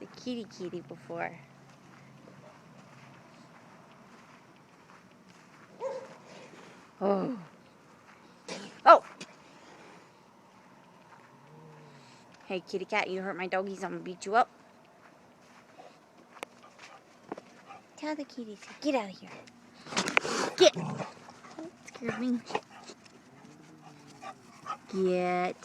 with the kitty before. Oh. Oh! Hey, kitty cat, you hurt my doggies, I'm gonna beat you up. Tell the kitties, get out of here. Get! Oh, that scared me. Get.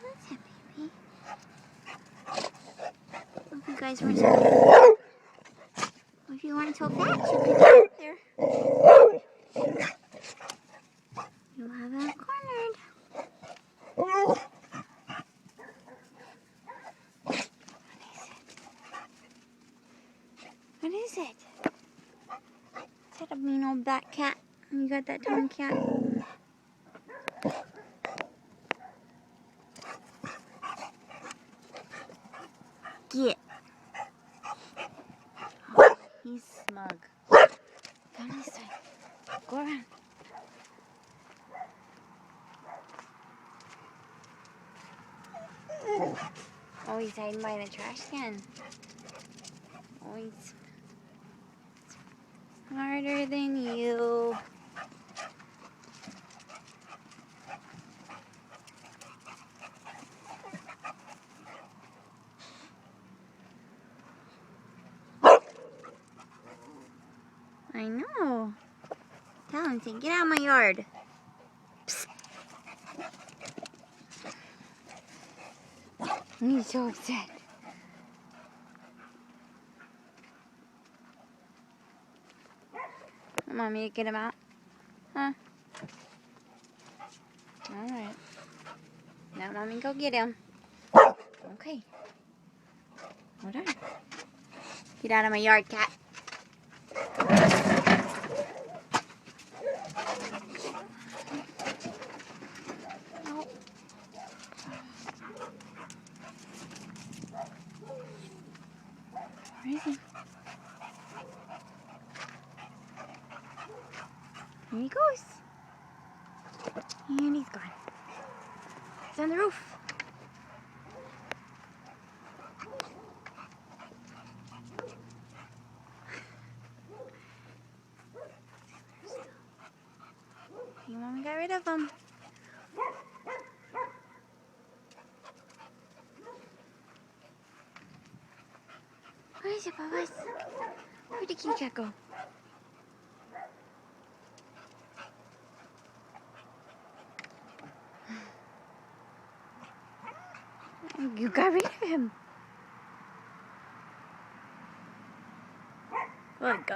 What's that, baby? If you guys weren't so if you weren't so fat, you could get up there. You'll have that cornered. What is it? Is that a mean old black cat? You got that tongue cat? Get. Oh, he's smug. Come this way. Go around. Oh, he's hiding by the trash can. Oh, he's smarter than you. I know. Tell him to get out of my yard. Psst. He's so upset. Want me to get him out? Huh? Alright. Now mommy go get him. Okay. Hold on. Get out of my yard, cat. Oh. Where is he? Here he goes. And he's gone. He's on the roof. Your mama got rid of him. Where is it, Bubba's? Where'd the kitty cat go? You got rid of him. Oh, God.